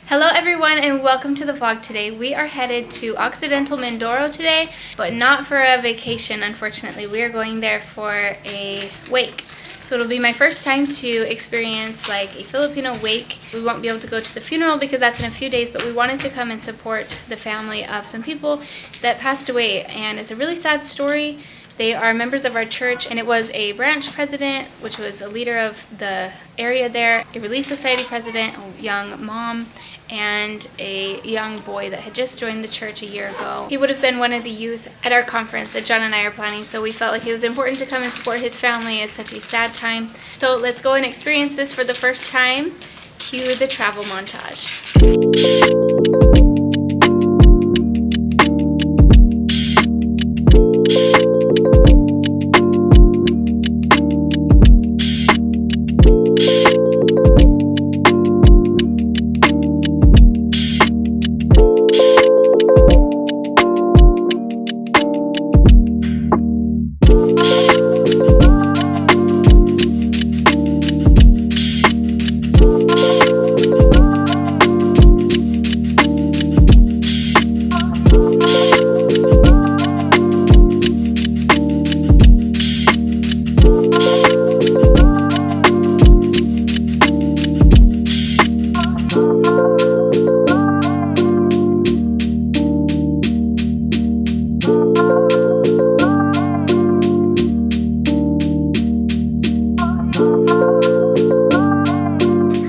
Hello everyone and welcome to the vlog today. We are headed to Occidental Mindoro today, but not for a vacation, unfortunately. We are going there for a wake. So it'll be my first time to experience like a Filipino wake. We won't be able to go to the funeral because that's in a few days, but we wanted to come and support the family of some people that passed away, and it's a really sad story. They are members of our church, and it was a branch president, which was a leader of the area there, a Relief Society president, a young mom, and a young boy that had just joined the church a year ago. He would have been one of the youth at our conference that John and I are planning, so we felt like it was important to come and support his family. It's such a sad time. So let's go and experience this for the first time. Cue the travel montage.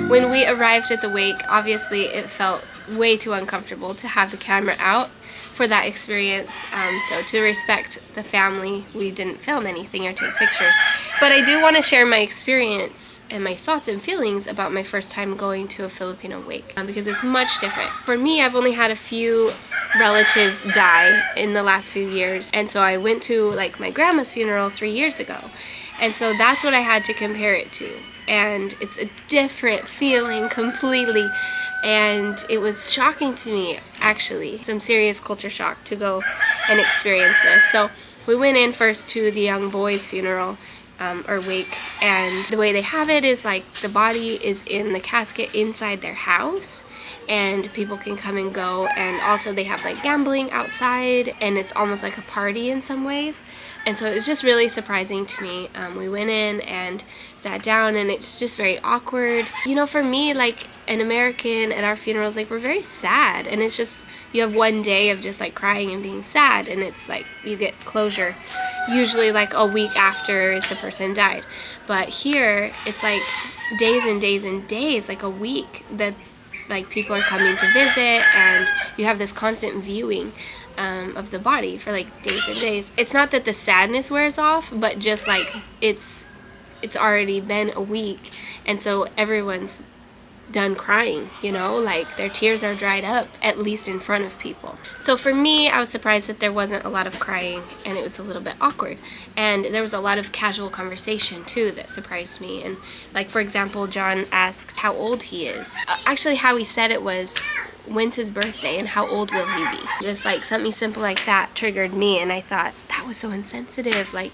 When we arrived at the wake, obviously it felt way too uncomfortable to have the camera out for that experience. So to respect the family, we didn't film anything or take pictures. But I do want to share my experience and my thoughts and feelings about my first time going to a Filipino wake, because it's much different. For me, I've only had a few relatives die in the last few years, and so I went to like my grandma's funeral 3 years ago, and so that's what I had to compare it to. And it's a different feeling completely, and it was shocking to me, actually, some serious culture shock to go and experience this. So we went in first to the young boy's funeral or wake, and the way they have it is like the body is in the casket inside their house, and people can come and go, and also they have like gambling outside, and it's almost like a party in some ways. And so it's just really surprising to me. We went in and sat down, and it's just very awkward. You know, for me, like an American at our funerals, like we're very sad, and it's just, you have one day of just like crying and being sad, and it's like you get closure usually like a week after the person died. But here it's like days and days and days, like a week, that like people are coming to visit, and you have this constant viewing of the body for like days and days. It's not that the sadness wears off, but just like it's already been a week, and so everyone's done crying, you know, like their tears are dried up, at least in front of people. So for me, I was surprised that there wasn't a lot of crying, and it was a little bit awkward, and there was a lot of casual conversation too that surprised me. And like, for example, John asked how old he is. Actually, how he said it was, when's his birthday and how old will he be? Just like something simple like that triggered me, and I thought that was so insensitive. Like,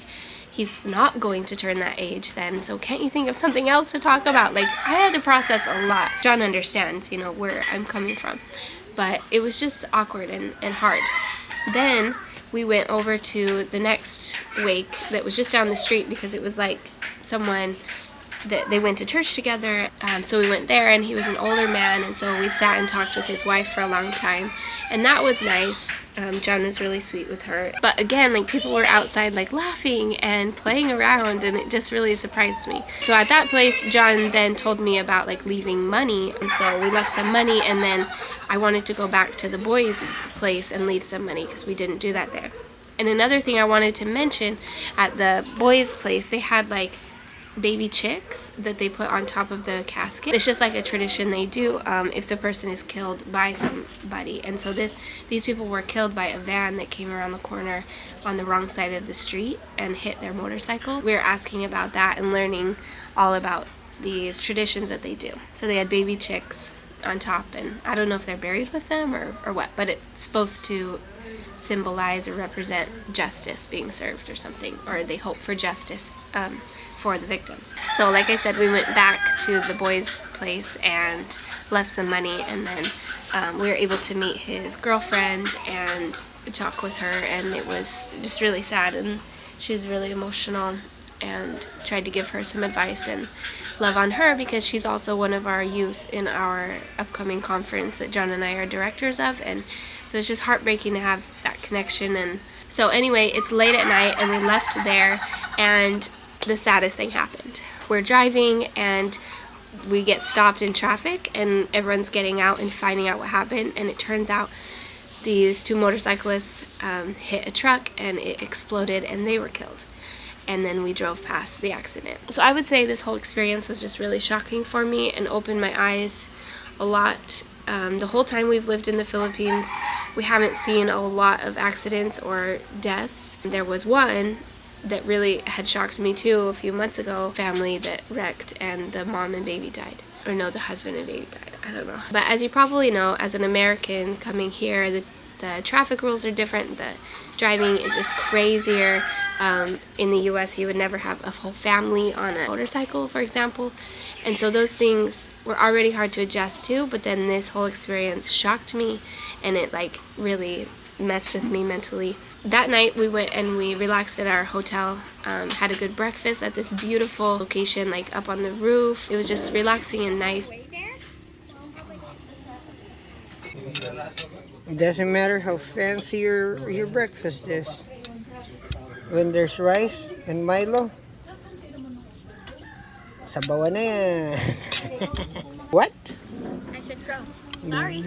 he's not going to turn that age then, so can't you think of something else to talk about? Like, I had to process a lot. John understands, you know, where I'm coming from, but it was just awkward and hard. Then we went over to the next wake that was just down the street, because it was like someone that they went to church together, so we went there, and he was an older man, and so we sat and talked with his wife for a long time, and that was nice. John was really sweet with her, but again, like people were outside like laughing and playing around, and it just really surprised me. So at that place, John then told me about like leaving money, and so we left some money, and then I wanted to go back to the boys' place and leave some money because we didn't do that there. And another thing I wanted to mention, at the boys' place, they had like baby chicks that they put on top of the casket. It's just like a tradition they do if the person is killed by somebody. And so these people were killed by a van that came around the corner on the wrong side of the street and hit their motorcycle. We were asking about that and learning all about these traditions that they do. So they had baby chicks on top, and I don't know if they're buried with them or what, but it's supposed to symbolize or represent justice being served or something, or they hope for justice for the victims. So like I said, we went back to the boy's place and left some money, and then we were able to meet his girlfriend and talk with her, and it was just really sad, and she was really emotional, and tried to give her some advice and love on her, because she's also one of our youth in our upcoming conference that John and I are directors of, and so it's just heartbreaking to have that connection. And so anyway, it's late at night and we left there, and the saddest thing happened. We're driving and we get stopped in traffic, and everyone's getting out and finding out what happened, and it turns out these two motorcyclists hit a truck and it exploded and they were killed. And then we drove past the accident. So I would say this whole experience was just really shocking for me and opened my eyes a lot. The whole time we've lived in the Philippines, we haven't seen a lot of accidents or deaths. There was one that really had shocked me too a few months ago, family that wrecked and the mom and baby died. Or no, the husband and baby died, I don't know. But as you probably know, as an American coming here, the traffic rules are different, the driving is just crazier. In the US, you would never have a whole family on a motorcycle, for example. And so those things were already hard to adjust to, but then this whole experience shocked me, and it like really messed with me mentally. That night we went and we relaxed at our hotel, had a good breakfast at this beautiful location, like up on the roof. It was just relaxing and nice. It doesn't matter how fancy your breakfast is. When there's rice and Milo, sabawan na yan. What? I said gross. Sorry.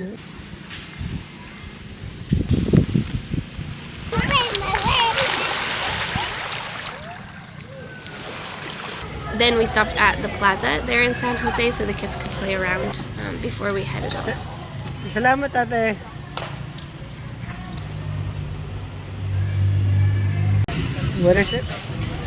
Then we stopped at the plaza there in San Jose so the kids could play around before we headed on. Salamat, ate. What is it?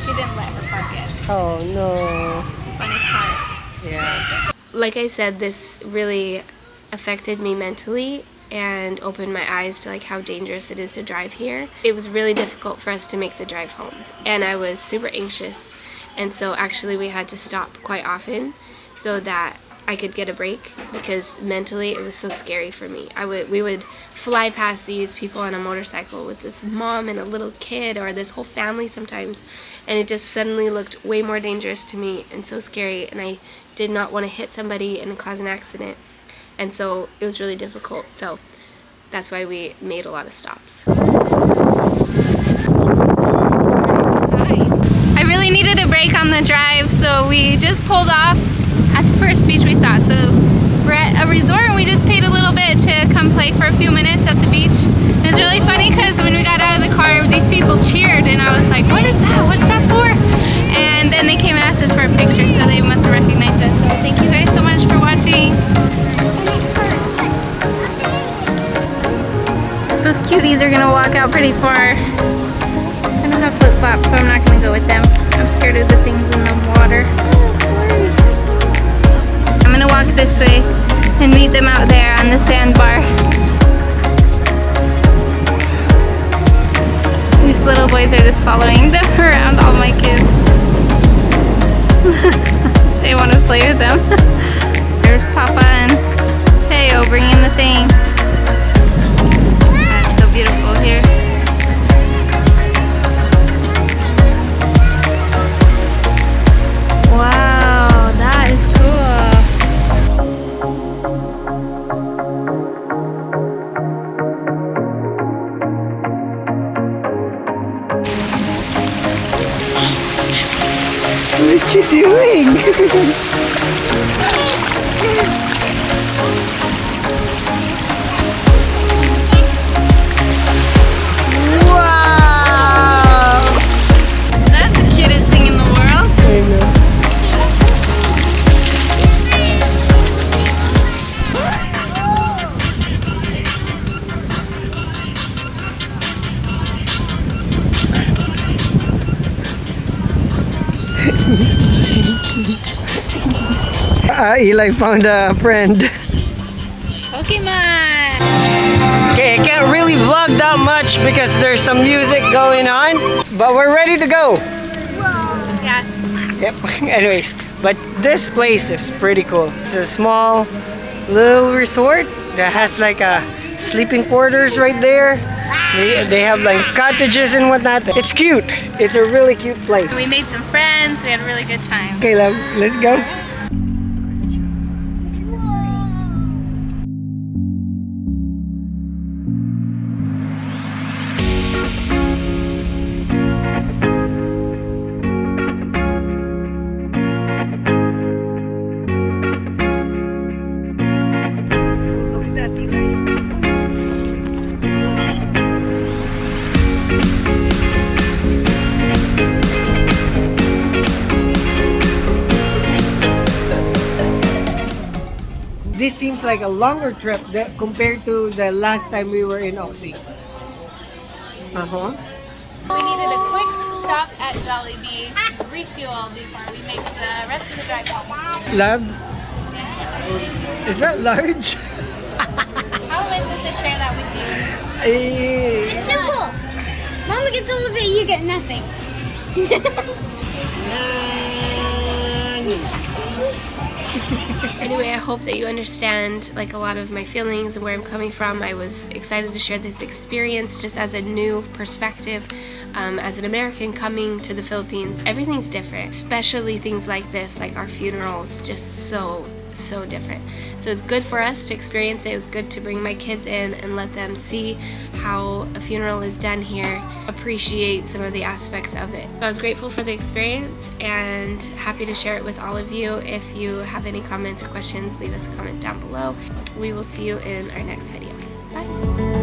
She didn't let her park it. Oh no. It's the funniest part. Yeah. Like I said, this really affected me mentally and opened my eyes to like how dangerous it is to drive here. It was really difficult for us to make the drive home, and I was super anxious, and so actually we had to stop quite often so that I could get a break, because mentally it was so scary for me. We would fly past these people on a motorcycle with this mom and a little kid, or this whole family sometimes, and it just suddenly looked way more dangerous to me and so scary, and I did not want to hit somebody and cause an accident, and so it was really difficult. So that's why we made a lot of stops. Hi. I really needed a break on the drive, so we just pulled off at the first beach we saw. So we're at a resort and we just paid a little bit to come play for a few minutes at the beach. It was really funny because when we got out of the car, these people cheered and I was like, what is that? What's that for? And then they came and asked us for a picture, so they must have recognized us. So thank you guys so much for watching. Those cuties are gonna walk out pretty far. I don't have flip-flops, so I'm not gonna go with them. I'm scared of the things in the water. I'm gonna walk this way and meet them out there on the sandbar. These little boys are just following them around, all my kids. They want to play with them. There's Papa and Teo bringing the things. It's so beautiful here. Wow, that is cool. What you doing? Wow! That's the cutest thing in the world. I know. Eli found a friend. Pokemon! Okay, I can't really vlog that much because there's some music going on, but we're ready to go. Yeah. Yep. Anyways, but this place is pretty cool. It's a small little resort that has like a sleeping quarters right there. They have like cottages and whatnot. It's cute. It's a really cute place. We made some friends. We had a really good time. Okay, love, let's go. Look at that, Eli. This seems like a longer trip compared to the last time we were in Oxy. We needed a quick stop at Jollibee to refuel before we make the rest of the drive home. Love, is that large? How am I supposed to share that with you? Eh, It's simple. Mama gets all of it, you get nothing. Anyway, I hope that you understand like a lot of my feelings and where I'm coming from. I was excited to share this experience just as a new perspective. As an American coming to the Philippines, everything's different, especially things like this, like our funerals, just so different. So it's good for us to experience it. It was good to bring my kids in and let them see how a funeral is done here, appreciate some of the aspects of it. So I was grateful for the experience and happy to share it with all of you. If you have any comments or questions, leave us a comment down below. We will see you in our next video. Bye.